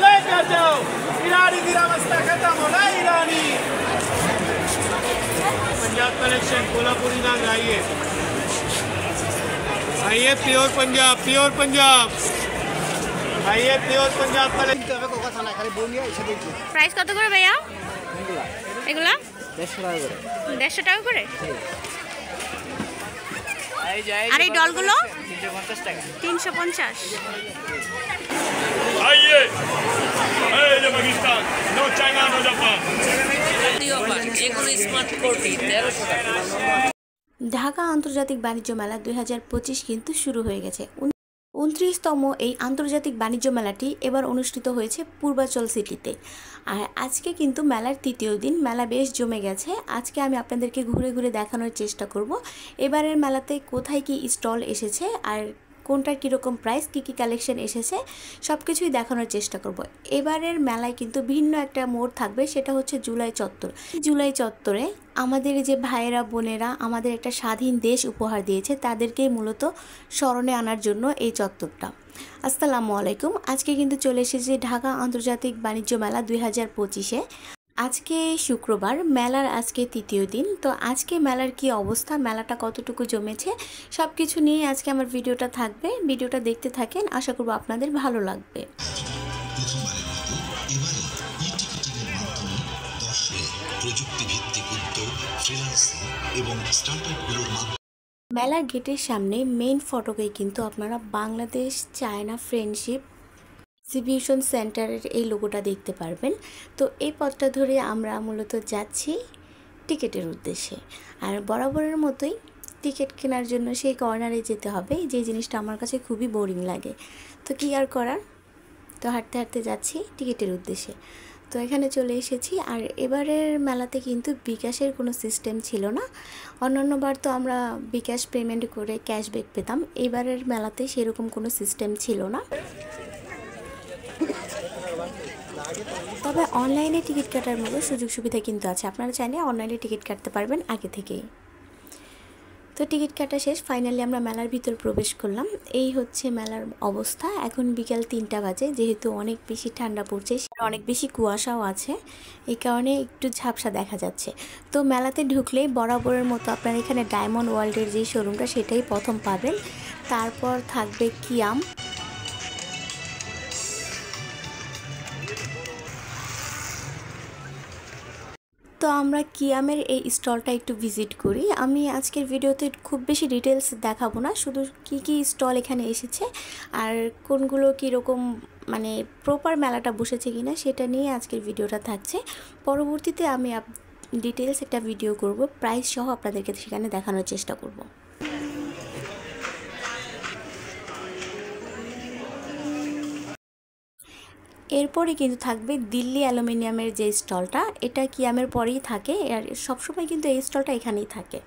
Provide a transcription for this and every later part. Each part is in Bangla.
लेकर जाओ ईरानी की रास्ता खत्म होना ईरानी पंजाब कलेक्शन कोल्हापुरी नांग आइए आइए प्योर पंजाब आइए प्योर पंजाब कलेक्शन प्राइस কত করে ভাইয়া এগুলা 150 টাকা করে আর এই ডলগুলো 350 টাকা 350 आइए ये Pakistan no China no Japan Dhaka আন্তর্জাতিক বাণিজ্য মেলা 2025 কিন্তু শুরু হয়ে গেছে। 29তম এই আন্তর্জাতিক বাণিজ্য মেলাটি এবার অনুষ্ঠিত হয়েছে পূর্বাচল সিটিতে। আর আজকে কিন্তু মেলার তৃতীয় দিন, মেলা বেশ জমে গেছে। আজকে আমি আপনাদেরকে ঘুরে ঘুরে দেখানোর চেষ্টা করব এবারের মেলাতে কোথায় কি স্টল এসেছে আর কোনটার কীরকম প্রাইস, কী কী কালেকশন এসেছে সব কিছুই দেখানোর চেষ্টা করব। এবারের মেলায় কিন্তু ভিন্ন একটা মোড় থাকবে, সেটা হচ্ছে জুলাই চত্বর। জুলাই চত্বরে আমাদের যে ভাইয়েরা বোনেরা আমাদের একটা স্বাধীন দেশ উপহার দিয়েছে তাদেরকেই মূলত স্মরণে আনার জন্য এই চত্বরটা। আসসালামু আলাইকুম। আজকে কিন্তু চলে এসেছে ঢাকা আন্তর্জাতিক বাণিজ্য মেলা 2025-এ। আজকে শুক্রবার, মেলার আজকে তৃতীয় দিন। তো আজকে মেলার কি অবস্থা, মেলাটা কতটুকু জমেছে সব কিছু নিয়ে আজকে আমার ভিডিওটা থাকবে। ভিডিওটা দেখতে থাকেন, আশা করব আপনাদের ভালো লাগবে। মেলার গেটের সামনে মেইন ফটকেই কিন্তু আপনারা বাংলাদেশ চায়না ফ্রেন্ডশিপ এক্সিবিশন সেন্টারের এই লোগোটা দেখতে পারবেন। তো এই পথটা ধরে আমরা মূলত যাচ্ছি টিকিটের উদ্দেশ্যে। আর বরাবরের মতোই টিকিট কেনার জন্য সেই কর্নারে যেতে হবে, যে জিনিসটা আমার কাছে খুবই বোরিং লাগে। তো কি আর করার, তো হাঁটতে হাঁটতে যাচ্ছি টিকিটের উদ্দেশ্যে। তো এখানে চলে এসেছি। আর এবারের মেলাতে কিন্তু বিকাশের কোনো সিস্টেম ছিল না। অন্যান্যবার তো আমরা বিকাশ পেমেন্ট করে ক্যাশব্যাক পেতাম, এবারের মেলাতে সেরকম কোনো সিস্টেম ছিল না। তবে অনলাইনে টিকিট কাটার মতো সুযোগ সুবিধা কিন্তু আছে, আপনারা চাইলে অনলাইনে টিকিট কাটতে পারবেন আগে থেকেই। তো টিকিট কাটা শেষ, ফাইনালি আমরা মেলার ভিতর প্রবেশ করলাম। এই হচ্ছে মেলার অবস্থা। এখন বিকাল 3টা বাজে, যেহেতু অনেক বেশি ঠান্ডা পড়ছে, অনেক বেশি কুয়াশাও আছে, এই কারণে একটু ঝাপসা দেখা যাচ্ছে। তো মেলাতে ঢুকলেই বরাবরের মতো আপনারা এখানে ডায়মন্ড ওয়ার্ল্ডের যে শোরুমটা সেটাই প্রথম পাবেন, তারপর থাকবে কিয়াম। তো আমরা কিয়ামের এই স্টলটা একটু ভিজিট করি। আমি আজকের ভিডিওতে খুব বেশি ডিটেলস দেখাবো না, শুধু কি কি স্টল এখানে এসেছে আর কোনগুলো কীরকম মানে প্রপার মেলাটা বসেছে কিনা সেটা নিয়ে আজকের ভিডিওটা থাকছে। পরবর্তীতে আমি ডিটেলস একটা ভিডিও করব, প্রাইস সহ আপনাদেরকে সেখানে দেখানোর চেষ্টা করব। এরপরে কিন্তু থাকবে দিল্লি অ্যালুমিনিয়ামের যে স্টলটা, এটা কিয়ামের পরেই থাকে আর সবসময় কিন্তু এই স্টলটা এখানেই থাকে।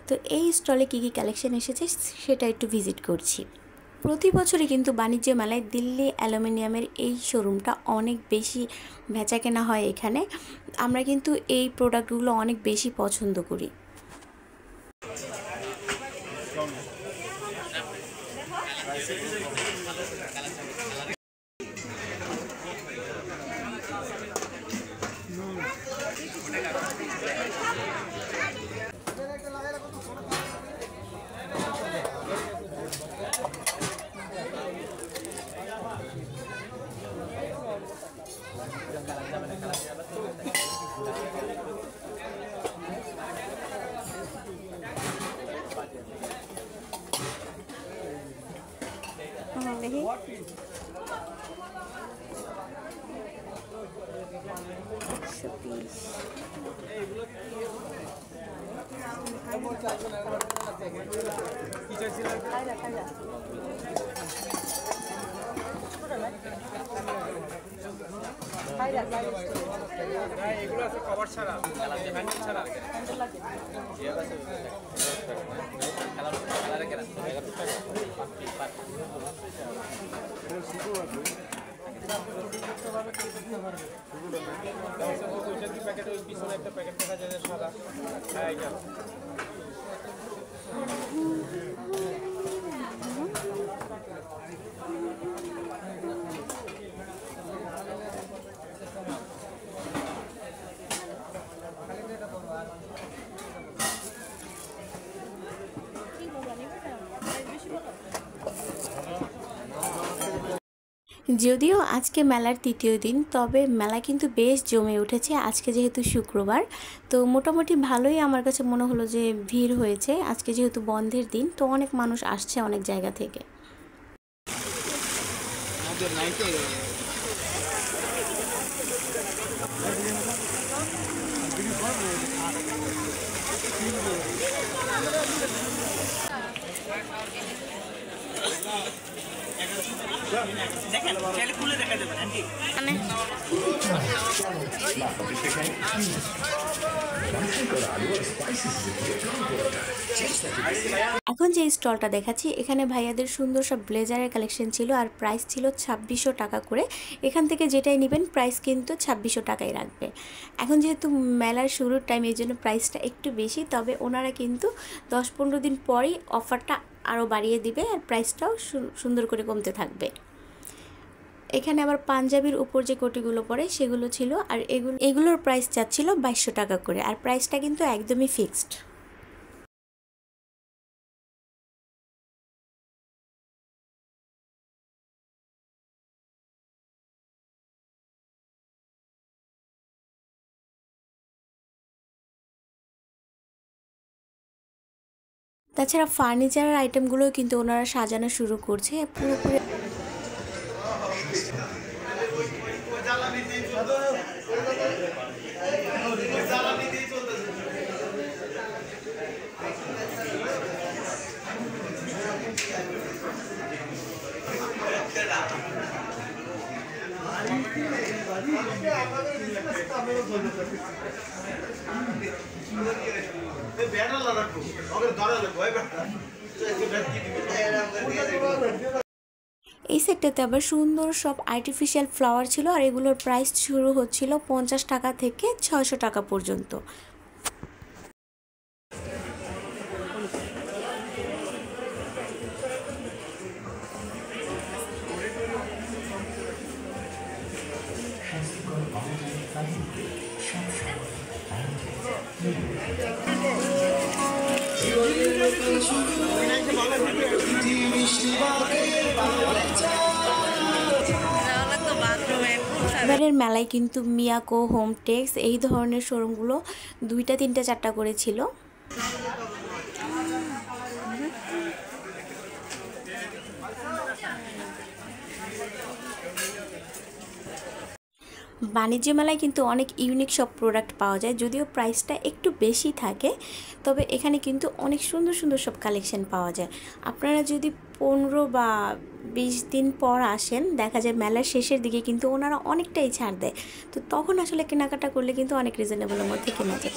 তো এই স্টলে কী কী কালেকশন এসেছে সেটা একটু ভিজিট করছি। প্রতি বছরই কিন্তু বাণিজ্য মেলায় দিল্লি অ্যালুমিনিয়ামের এই শোরুমটা অনেক বেশি বেচাকেনা হয় এখানে। আমরা কিন্তু এই প্রোডাক্টগুলো অনেক বেশি পছন্দ করি। যদিও আজকে মেলার তৃতীয় দিন, তবে মেলা কিন্তু বেশ জমে উঠেছে। আজকে যেহেতু শুক্রবার, তো মোটামুটি ভালোই আমার কাছে মনে হলো যে ভিড় হয়েছে। আজকে যেহেতু বন্ধের দিন, তো অনেক মানুষ আসছে অনেক জায়গা থেকে। এখন যে স্টলটা দেখাচ্ছি, এখানে ভাইয়াদের সুন্দর সব ব্লেজারের কালেকশন ছিল, আর প্রাইস ছিল 2600 টাকা করে। এখান থেকে যেটাই নেবেন প্রাইস কিন্তু 2600 টাকাই রাখবে। এখন যেহেতু মেলার শুরুর টাইম, এই জন্য প্রাইসটা একটু বেশি, তবে ওনারা কিন্তু 10-15 দিন পরই অফারটা আরও বাড়িয়ে দিবে, আর প্রাইসটাও সুন্দর করে কমতে থাকবে। এখানে আবার পাঞ্জাবির উপর যে কোটিগুলো পরে সেগুলো ছিল, আর এগুলোর প্রাইস চাচ্ছিল 2200 টাকা করে, আর প্রাইসটা কিন্তু একদমই ফিক্সড। তাছাড়া ফার্নিচারের আইটেমগুলোও কিন্তু ওনারা সাজানো শুরু করছে পুরোপুরি। এই সেটটাতে আবার সুন্দর সব আর্টিফিশিয়াল ফ্লাওয়ার ছিল, আর এগুলোর প্রাইস শুরু হচ্ছিল 50 টাকা থেকে 600 টাকা পর্যন্ত। এবারের মেলায় কিন্তু মিয়াকো, হোমটেক্স এই ধরনের শোরুমগুলো 2টা 3টা 4টা করে ছিল। বাণিজ্য মেলায় কিন্তু অনেক ইউনিক সব প্রোডাক্ট পাওয়া যায়, যদিও প্রাইসটা একটু বেশি থাকে, তবে এখানে কিন্তু অনেক সুন্দর সুন্দর সব কালেকশন পাওয়া যায়। আপনারা যদি 15 বা 20 দিন পর আসেন, দেখা যায় মেলার শেষের দিকে কিন্তু ওনারা অনেকটাই ছাড় দেয়, তো তখন আসলে কেনাকাটা করলে কিন্তু অনেক রিজনেবলের মধ্যে কেনা যায়।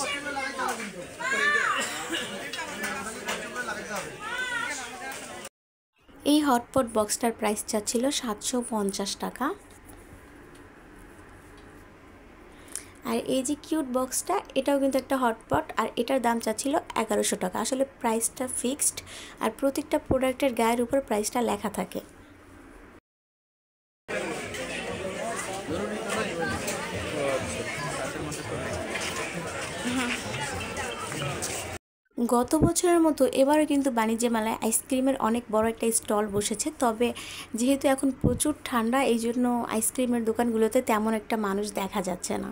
এই হটপট বক্সটার প্রাইস চাচ্ছিল 750 টাকা। আর এই যে কিউট বক্সটা, এটাও কিন্তু একটা হটপট, আর এটার দাম চাচ্ছিল 1100 টাকা। আসলে প্রাইসটা ফিক্সড, আর প্রত্যেকটা প্রোডাক্টের গায়ের উপর প্রাইসটা লেখা থাকে। গত বছরের মতো এবারও কিন্তু বাণিজ্য মেলায় আইসক্রিমের অনেক বড় একটা স্টল বসেছে, তবে যেহেতু এখন প্রচুর ঠান্ডা, এই জন্য আইসক্রিমের দোকানগুলোতে তেমন একটা মানুষ দেখা যাচ্ছে না।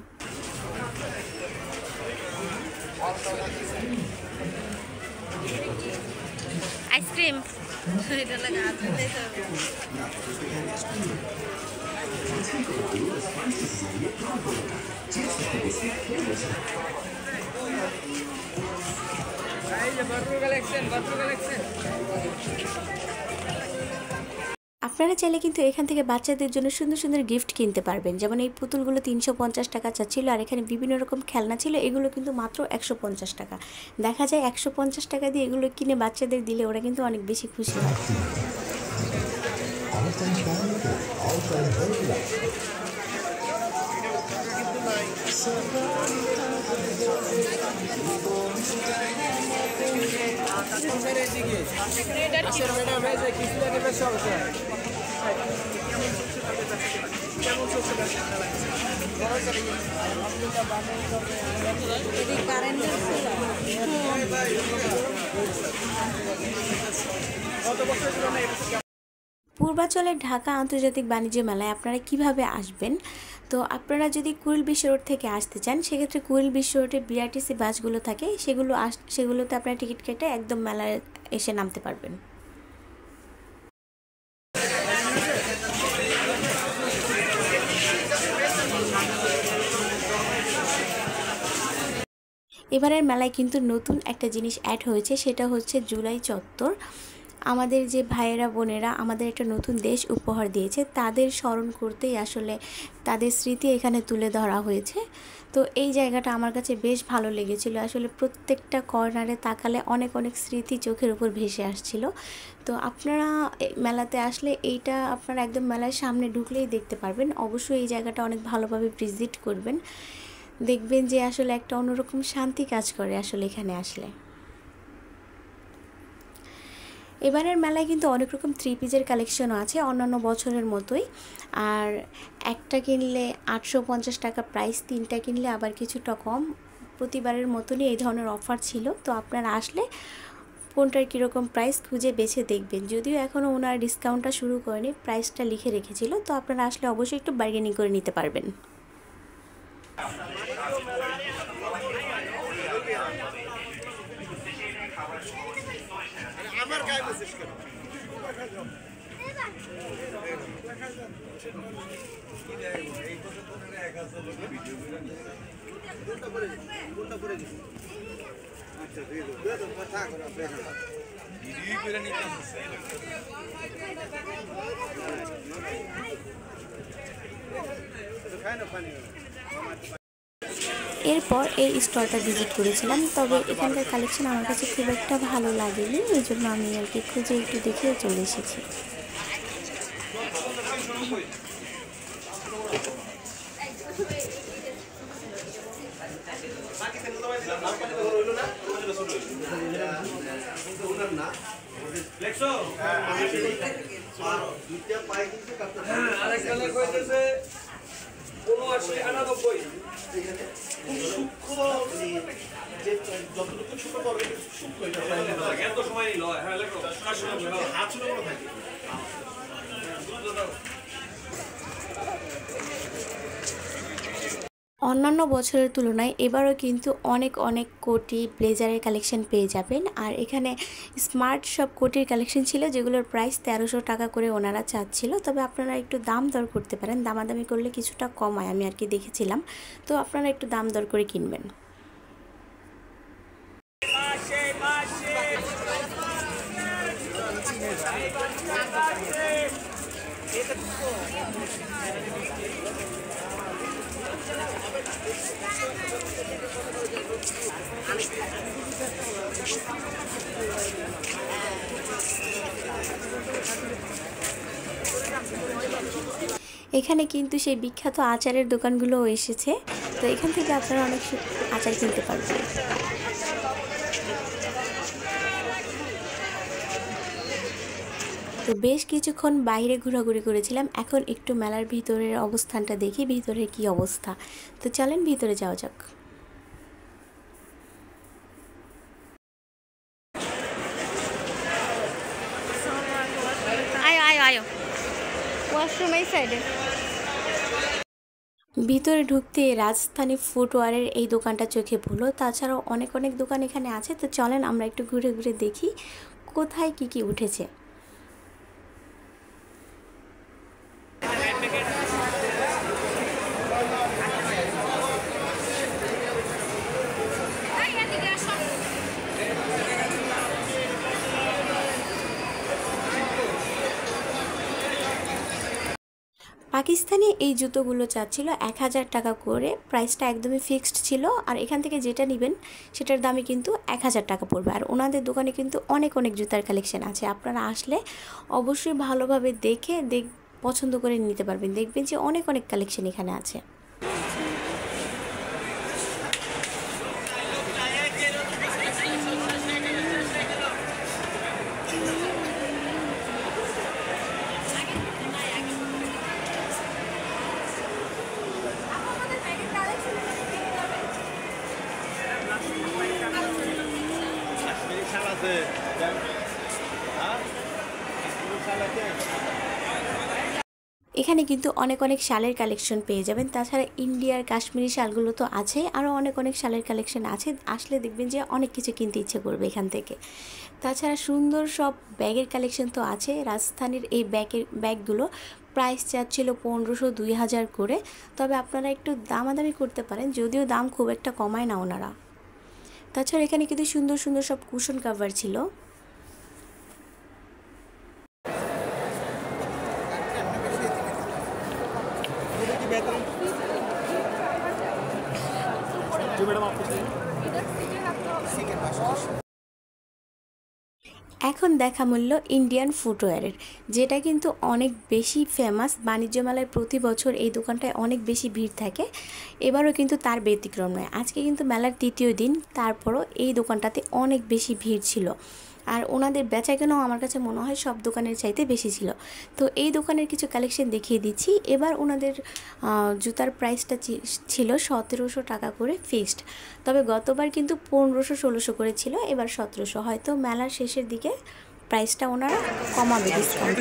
আইসক্রিম আপনারা চাইলে কিন্তু এখান থেকে বাচ্চাদের জন্য সুন্দর সুন্দর গিফট কিনতে পারবেন। যেমন এই পুতুলগুলো 350 টাকা চাচ্ছিল, আর এখানে বিভিন্ন রকম খেলনা ছিল, এগুলো কিন্তু মাত্র 150 টাকা। দেখা যায় 150 টাকা দিয়ে এগুলো কিনে বাচ্চাদের দিলে ওরা কিন্তু অনেক বেশি খুশি হয়। পূর্বাচলের ঢাকা আন্তর্জাতিক বাণিজ্য মেলায় আপনারা কিভাবে আসবেন? তো আপনারা যদি কুড়িল বিশ্ব রোড থেকে আসতে চান সেক্ষেত্রে কুড়িল বিশ্ব রোডে বিআরটিসি বাসগুলো থাকে, সেগুলোতে আপনারা টিকিট কেটে একদম মেলায় এসে নামতে পারবেন। এবারের মেলায় কিন্তু নতুন একটা জিনিস অ্যাড হয়েছে, সেটা হচ্ছে জুলাই চত্বর। আমাদের যে ভাইয়েরা বোনেরা আমাদের একটা নতুন দেশ উপহার দিয়েছে, তাদের স্মরণ করতেই আসলে তাদের স্মৃতি এখানে তুলে ধরা হয়েছে। তো এই জায়গাটা আমার কাছে বেশ ভালো লেগেছিল। আসলে প্রত্যেকটা কর্নারে তাকালে অনেক অনেক স্মৃতি চোখের উপর ভেসে আসছিল। তো আপনারা মেলাতে আসলে এইটা আপনারা একদম মেলার সামনে ঢুকলেই দেখতে পারবেন। অবশ্যই এই জায়গাটা অনেক ভালোভাবে ভিজিট করবেন, দেখবেন যে আসলে একটা অন্যরকম শান্তি কাজ করে আসলে এখানে আসলে। এবারের মেলায় কিন্তু অনেক রকম থ্রি পিসের কালেকশনও আছে অন্যান্য বছরের মতোই। আর একটা কিনলে 850 টাকা প্রাইস, 3টা কিনলে আবার কিছুটা কম। প্রতিবারের মতনই এই ধরনের অফার ছিল। তো আপনারা আসলে কোনটার কীরকম প্রাইস খুঁজে বেছে দেখবেন। যদিও এখনও ওনার ডিসকাউন্টটা শুরু করেনি, প্রাইসটা লিখে রেখেছিল। তো আপনারা আসলে অবশ্যই একটু বার্গেনিং করে নিতে পারবেন। এরপর এই স্টলটা ভিজিট করেছিলাম, তবে এখানকার কালেকশন আমার কাছে খুব একটা ভালো লাগেনি, এই জন্য আমি আর কি খুঁজে একটু দেখে চলে এসেছি। অন্যান্য বছরের তুলনায় এবারও কিন্তু অনেক অনেক কোটি ব্লেজারের কালেকশন পেয়ে যাবেন। আর এখানে স্মার্ট সব কোটির কালেকশন ছিল, যেগুলোর প্রাইস 1300 টাকা করে ওনারা চাচ্ছিল। তবে আপনারা একটু দাম দর করতে পারেন, দামাদামি করলে কিছুটা কমায়, আমি আর কি দেখেছিলাম। তো আপনারা একটু দাম দর করে কিনবেন। এখানে কিন্তু সেই বিখ্যাত আচারের দোকানগুলোও এসেছে। তো এখান থেকে আপনারা অনেক আচার কিনতে পারবেন। তো বেশ কিছুক্ষণ বাইরে ঘোরাঘুরি করেছিলাম, এখন একটু মেলার ভিতরের অবস্থানটা দেখি, ভিতরে কি অবস্থা। তো চলেন ভিতরে যাওয়া যাক। ভিতরে ঢুকতে রাজস্থানী ফুটওয়ারের এই দোকানটা চোখে পড়লো। তাছাড়াও অনেক অনেক দোকান এখানে আছে। তো চলেন আমরা একটু ঘুরে ঘুরে দেখি কোথায় কি কি উঠেছে। পাকিস্তানি এই জুতোগুলো চাচ্ছিল 1000 টাকা করে, প্রাইসটা একদমই ফিক্সড ছিল। আর এখান থেকে যেটা নেবেন সেটার দামই কিন্তু 1000 টাকা পড়বে। আর ওনাদের দোকানে কিন্তু অনেক অনেক জুতার কালেকশন আছে, আপনারা আসলে অবশ্যই ভালোভাবে দেখে পছন্দ করে নিতে পারবেন। দেখবেন যে অনেক অনেক কালেকশন এখানে আছে। Salate. ¿Ah? Salate. এখানে কিন্তু অনেক অনেক শালের কালেকশন পেয়ে যাবেন। তাছাড়া ইন্ডিয়ার কাশ্মীরি শালগুলো তো আছে, আরও অনেক অনেক শালের কালেকশন আছে। আসলে দেখবেন যে অনেক কিছু কিনতে ইচ্ছে করবে এখান থেকে। তাছাড়া সুন্দর সব ব্যাগের কালেকশন তো আছে। রাজস্থানের এই ব্যাগগুলো প্রাইস চাচ্ছিল 1500-2000 করে, তবে আপনারা একটু দামাদামি করতে পারেন, যদিও দাম খুব একটা কমায় না ওনারা। তাছাড়া এখানে কিন্তু সুন্দর সুন্দর সব কুশন কাভার ছিল। এখন দেখা মূল্য ইন্ডিয়ান ফুটওয়্যারের, যেটা কিন্তু অনেক বেশি ফেমাস। বাণিজ্য মেলায় প্রতি বছর এই দোকানটায় অনেক বেশি ভিড় থাকে, এবারও কিন্তু তার ব্যতিক্রম নয়। আজকে কিন্তু মেলার তৃতীয় দিন, তারপরও এই দোকানটাতে অনেক বেশি ভিড় ছিল। আর ওনাদের বেচাকেনাও আমার কাছে মনে হয় সব দোকানের চাইতে বেশি ছিল। তো এই দোকানের কিছু কালেকশন দেখিয়ে দিচ্ছি। এবার ওনাদের জুতার প্রাইসটা ছিল 1700 টাকা করে ফিক্সড, তবে গতবার কিন্তু 1500-1600 করে ছিল, এবার 1700। হয়তো মেলার শেষের দিকে প্রাইসটা ওনারা কমাবে, ডিসকাউন্ট।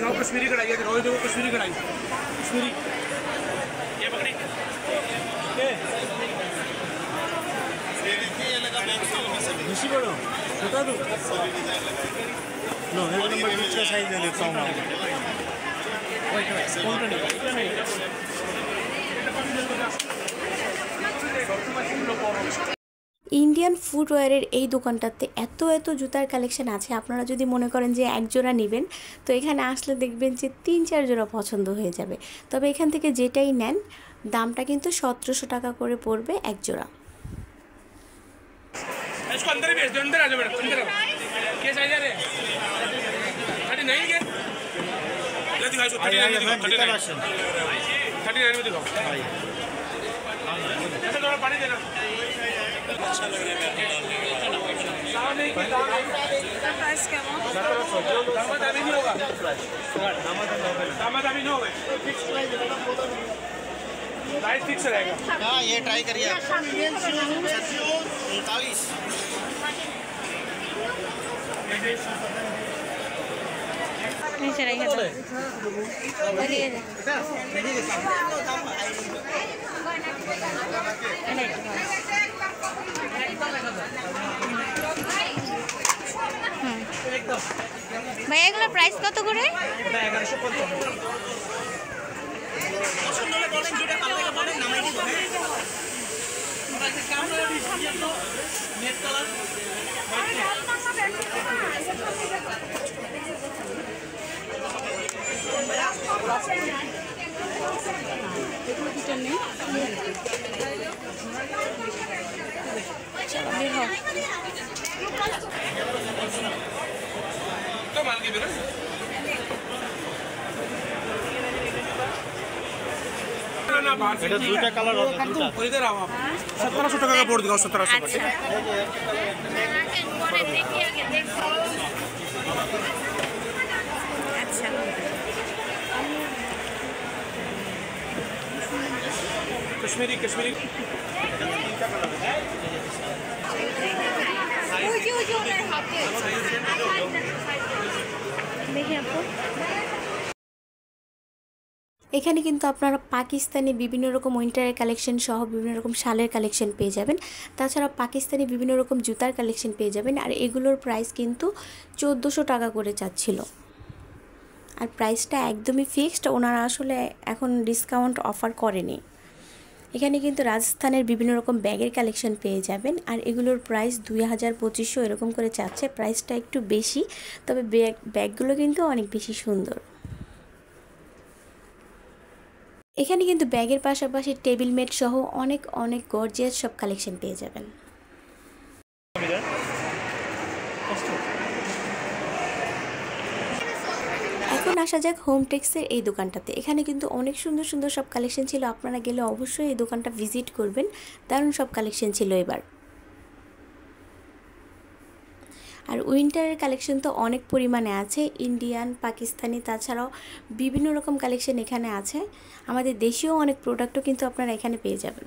ইন্ডিয়ান ফুটওয়্যারের এই দোকানটাতে এত জুতার কালেকশন আছে, আপনারা যদি মনে করেন যে এক জোড়া নেবেন, তো এখানে আসলে দেখবেন যে 3-4 জোড়া পছন্দ হয়ে যাবে। তবে এখান থেকে যেটাই নেন দামটা কিন্তু 1700 টাকা করে পড়বে এক জোড়া। इसको अंदर ही भेज दो, अंदर आ जाओ मैडम, अंदर आओ। क्या साइज है? 39 के? ले दिखाओ, 39 में दिखाओ, 39 में दिखाओ। ऐसे थोड़ा पानी देना। अच्छा लग रहा है प्राइस क्या है? दामाद अभी नहीं होगा। दामाद अभी नहीं होगा। फिक्स प्राइस प्राइस फिक्स रहेगा। हाँ, ये ट्राई करिए आप। 39। नहीं चलेगा तो बोलिए ভাইয়া এগুলোর প্রাইস কত করে? 1700 টাকা का बोर्ड दिखाओ, 1700। अच्छा कश्मीरी कश्मीरी देखिए आपको এখানে কিন্তু আপনারা পাকিস্তানি বিভিন্ন রকম উইন্টারের কালেকশন সহ বিভিন্ন রকম শালের কালেকশন পেয়ে যাবেন। তাছাড়া পাকিস্তানি বিভিন্ন রকম জুতার কালেকশন পেয়ে যাবেন। আর এগুলোর প্রাইস কিন্তু 1400 টাকা করে চাচ্ছিল, আর প্রাইসটা একদমই ফিক্সড। ওনারা আসলে এখন ডিসকাউন্ট অফার করেনি। এখানে কিন্তু রাজস্থানের বিভিন্ন রকম ব্যাগের কালেকশন পেয়ে যাবেন, আর এগুলোর প্রাইস 2000-2500 এরকম করে চাচ্ছে। প্রাইসটা একটু বেশি, তবে ব্যাগগুলো কিন্তু অনেক বেশি সুন্দর। এখানে কিন্তু ব্যাগের পাশাপাশি টেবিল মেট সহ অনেক গর্জিয়াস সব কালেকশন পেয়ে যাবেন। এখন আসা যাক হোমটেক্সের এই দোকানটাতে। এখানে কিন্তু অনেক সুন্দর সুন্দর সব কালেকশন ছিল, আপনারা গেলে অবশ্যই এই দোকানটা ভিজিট করবেন। দারুণ সব কালেকশন ছিল এবার। আর উইন্টারের কালেকশন তো অনেক পরিমাণে আছে, ইন্ডিয়ান, পাকিস্তানি, তাছাড়াও বিভিন্ন রকম কালেকশন এখানে আছে। আমাদের দেশীয় অনেক প্রোডাক্টও কিন্তু আপনারা এখানে পেয়ে যাবেন।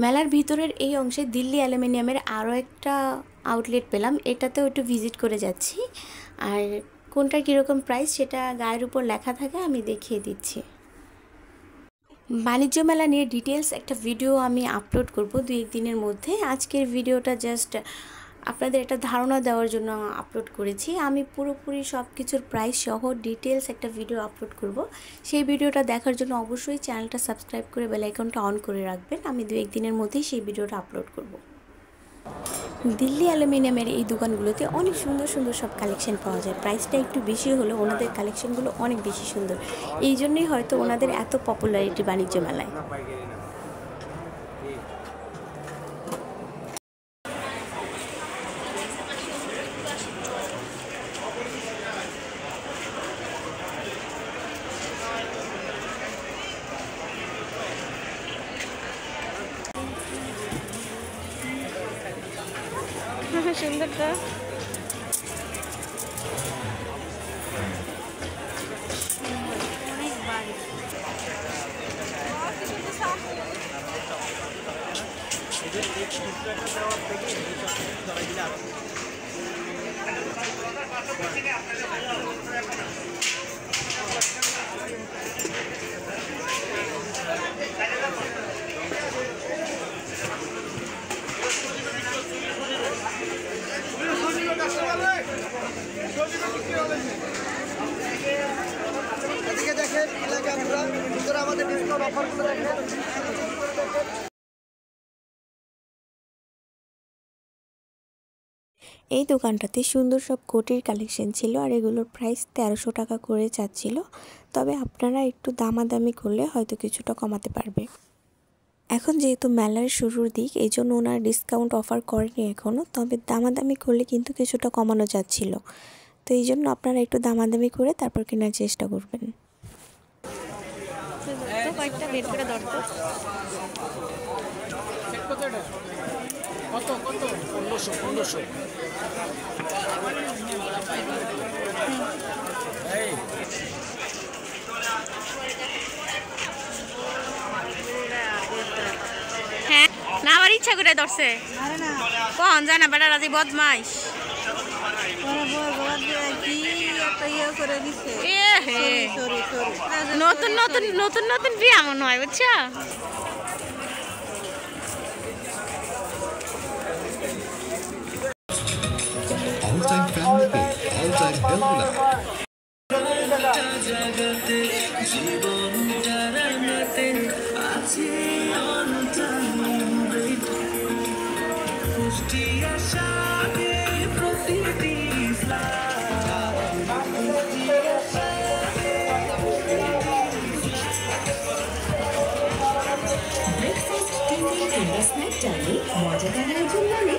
মেলার ভিতরের এই অংশে দিল্লি অ্যালুমিনিয়ামের আরও একটা আউটলেট পেলাম, এটাতেও একটু ভিজিট করে যাচ্ছি। আর কোনটার কীরকম প্রাইস সেটা গায়ের উপর লেখা থাকে, আমি দেখিয়ে দিচ্ছি। বাণিজ্য মেলা নিয়ে ডিটেলস একটা ভিডিও আমি আপলোড করব 2-1 দিনের মধ্যে। আজকের ভিডিওটা জাস্ট আপনাদের একটা ধারণা দেওয়ার জন্য আপলোড করেছি। আমি পুরোপুরি সব কিছুর প্রাইস সহ ডিটেলস একটা ভিডিও আপলোড করব। সেই ভিডিওটা দেখার জন্য অবশ্যই চ্যানেলটা সাবস্ক্রাইব করে বেল আইকনটা অন করে রাখবেন। আমি 2-1 দিনের মধ্যেই সেই ভিডিওটা আপলোড করব। দিল্লি অ্যালুমিনিয়ামের এই দোকানগুলোতে অনেক সুন্দর সুন্দর সব কালেকশন পাওয়া যায়। প্রাইসটা একটু বেশি হলেও ওনাদের কালেকশনগুলো অনেক বেশি সুন্দর। এই জন্যই হয়তো ওনাদের এত পপুলারিটি বাণিজ্য মেলায়। সুন্দর তো। এই দোকানটাতে সুন্দর সব কোটির কালেকশন ছিল, আর এগুলোর প্রাইস 1300 টাকা করে চাচ্ছিল। তবে আপনারা একটু দামাদামি করলে হয়তো কিছুটা কমাতে পারবে। এখন যেহেতু মেলার শুরুর দিক, এই জন্য ওনার ডিসকাউন্ট অফার করেনি এখনও, তবে দামাদামি করলে কিন্তু কিছুটা কমানো যাচ্ছিল। তো এই জন্য আপনারা একটু দামাদামি করে তারপর কেনার চেষ্টা করবেন। কয়েকটা বের করে ধরতো। কত 1500 হ্যাঁ না, আমার ইচ্ছা করে ধরছে। কখন যায় না বেটা রাজি বদমাইশ। নতুন নতুন নতুন নতুন বিয়া মনে হয়, বুঝছো? all-time family page, all-time healthy life. Breakfast, tiffin কিংবা স্ন্যাক টাইমে মজাদার আয়োজন মানে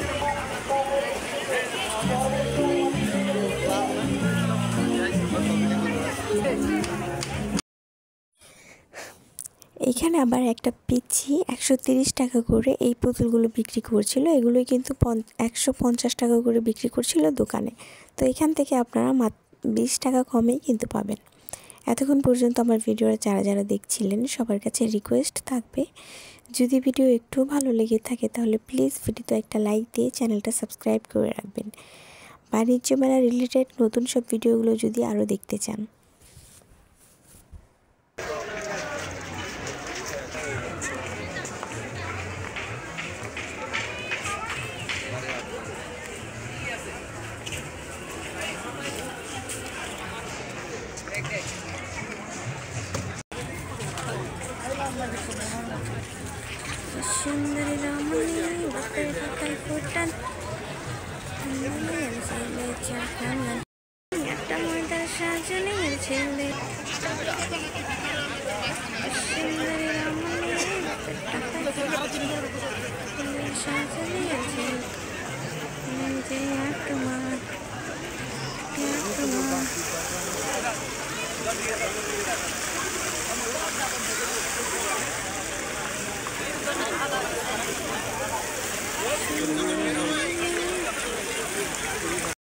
এখানে আবার একটা পিচ্ছি 130 টাকা করে এই পুতুলগুলো বিক্রি করছিল। এগুলোই কিন্তু 150 টাকা করে বিক্রি করছিল দোকানে। তো এখান থেকে আপনারা মাত্র 20 টাকা কমেই কিন্তু পাবেন। এতক্ষণ পর্যন্ত আমার ভিডিওটা যারা যারা দেখছিলেন সবার কাছে রিকোয়েস্ট থাকবে, যদি ভিডিও একটু ভালো লেগে থাকে তাহলে প্লিজ ভিডিওতে একটা লাইক দিয়ে চ্যানেলটা সাবস্ক্রাইব করে রাখবেন। বাণিজ্য মেলা রিলেটেড নতুন সব ভিডিওগুলো যদি আরও দেখতে চান। সুন্দরী রমণী বাপের কথায় ফুটান ছেলে চাখান একটা ময়দার সাজনের ছেলে। সুন্দরী রমণী বাপের কথায় সাজনের ছেলে যে তোমার তোমার